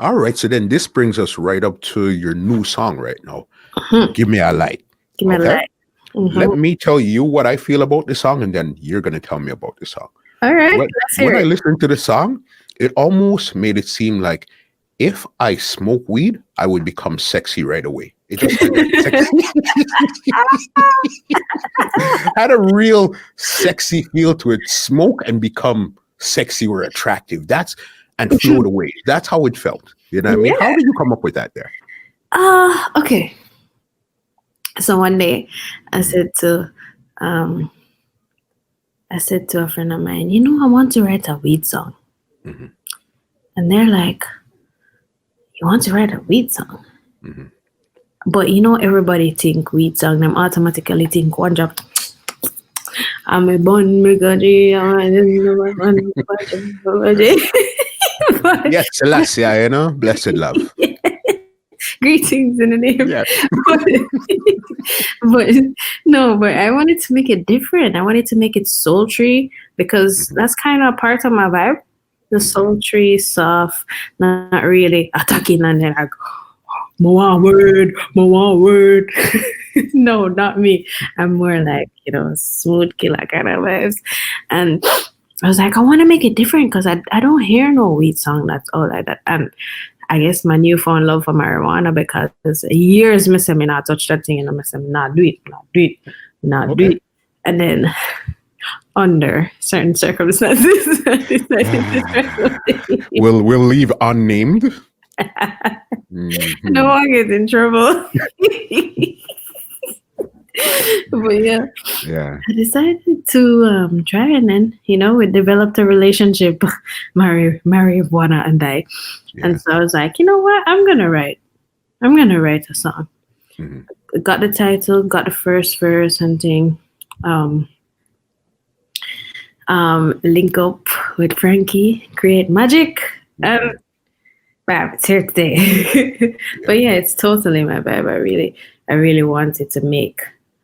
All right. So then this brings us right up to your new song right now. Mhm. Give Me a Light. Give me a Okay. light. Let Mhm. me tell you what I feel about the song, and then you're going to tell me about the song. All right, When, let's when hear I it. listened to the song, it almost made it seem like if I smoke weed, I would become sexy right away. It just had that sexy, had a real sexy feel to it. Smoke and become sexy or attractive. And float away. That's how it felt. You know what I mean? How Yeah. did you come up with that there? Okay. So one day I said to um I said to a friend of mine, I want to write a weed song. Mhm, And they're like, you want to write a weed song? mhm. But everybody think weed song, them automatically think one drop. I'm a bun, me gaji, but Yes, Celestia, blessed love. greetings in the name. Yeah. But, but no, but I wanted to make it different. I wanted to make it sultry because Mhm, that's kind of part of my vibe. The mhm. sultry, soft, not really attacking and then like, more word. No, not me. I'm more like, smooth killer kind of vibes. And I was like, I want to make it different because I don't hear no weed song that's all like that. And I guess my newfound love for marijuana because years me say me not touch that thing and I say me not do it, not do it, not do Okay. it. And then under certain circumstances, I decided to try something. We'll leave unnamed. No Mhm. one gets in trouble. But yeah, Yeah. I decided to try, and then we developed a relationship, marijuana and I, Yeah. and so I was like, you know what, I'm gonna write a song. Mhm. Got the title, got the first verse and thing. Um, link up with Frankie, create magic, and Mhm. bam, it's here today. Yeah. But yeah, it's totally my vibe. I really wanted to make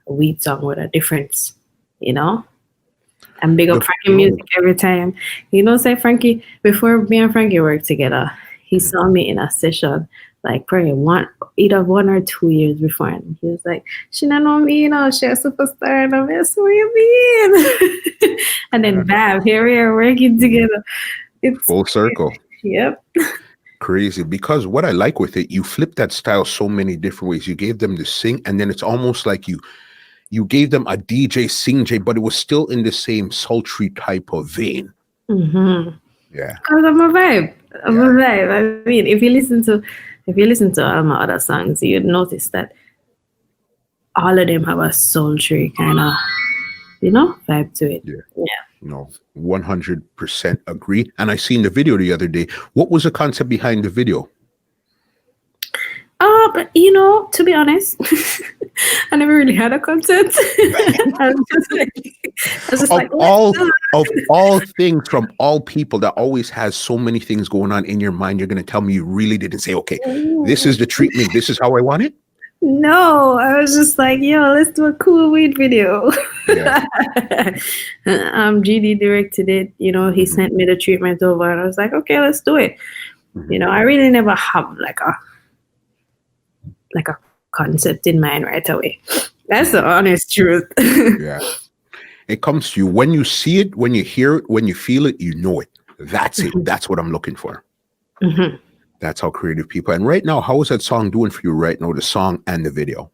a weed song with a difference, you know. And big The up Frankie flow. music every time. Say Frankie, before me and Frankie worked together, he Mhm. saw me in a session, like probably either 1 or 2 years before. And he was like, she don't know me, she a superstar. And I'm like, what you mean? And then Yeah. bam, here we are working Mhm. together. It's Full circle. yep. Crazy. Because what I like with it, you flip that style so many different ways. You gave them the sing, and then it's almost like you gave them a DJ sing J, but it was still in the same sultry type of vein. Mm-hmm. Yeah. Because I'm a vibe. I'm a Yeah. vibe. I mean, if you listen to all my other songs, you'd notice that all of them have a sultry kind of vibe to it. Yeah. Yeah. No, 100% agree. And I seen the video the other day. What was the concept behind the video? But to be honest, I never really had a concept. I was just like, let's do Of it. all things from all people that always has so many things going on in your mind, you're going to tell me you really didn't say, okay, this is the treatment. This is how I want it. No, I was just like, yo, let's do a cool weed video. Yeah. GD directed it. He Mhm, sent me the treatment over, and I was like, okay, let's do it. mhm. I really never have like a concept in mind right away. That's the No. honest truth. Yeah. It comes to you when you see it, when you hear it, when you feel it, you know it. That's it. That's what I'm looking for. Mhm. That's how creative people. And right now, how is that song doing for you right now? The song and the video.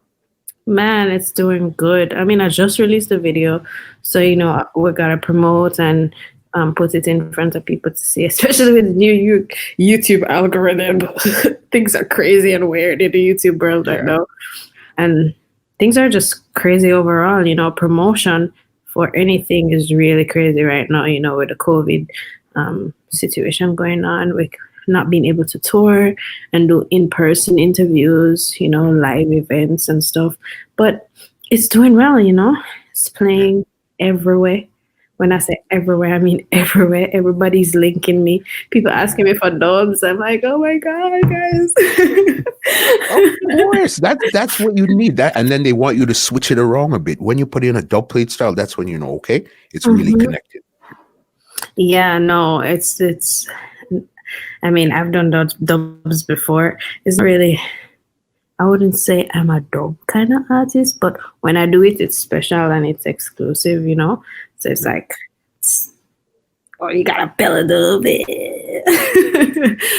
Man, it's doing good. I mean, I just released the video, so we gotta promote and put it in front of people to see, especially with the new YouTube algorithm. Things are crazy and weird in the YouTube world right Yeah. now, and things are just crazy overall. Promotion for anything is really crazy right now. With the COVID situation going on, with not being able to tour and do in-person interviews, live events and stuff. But it's doing well, It's Yeah. playing everywhere. When I say everywhere, I mean everywhere. Everybody's linking me. People asking me for dubs. I'm like, oh my God, guys. Of course. That's what you need. That and then they want you to switch it around a bit. When you put in a dub plate style, that's when you know, okay, it's really Mhm. connected. Yeah, no, it's I mean, I've done dubs before. It's not really, I wouldn't say I'm a dub kind of artist, but when I do it, it's special and it's exclusive, you know? So it's like, oh, you gotta bell a little bit.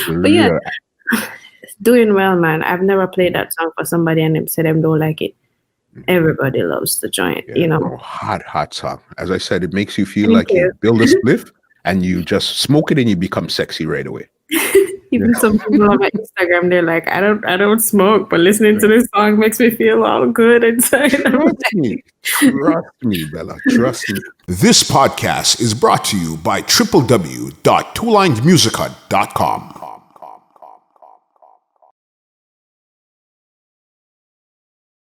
But yeah, Yeah. doing well, man. I've never played that song for somebody and them say them don't like it. Everybody loves the joint, you know? No, hot song. As I said, it makes you feel Thank like you you. build a spliff and you just smoke it and you become sexy right away. Even some people on my Instagram, they're like, I don't smoke, but listening to this song makes me feel all good inside. Trust me, Bella. Trust me. This podcast is brought to you by www.twolinedmusica.com.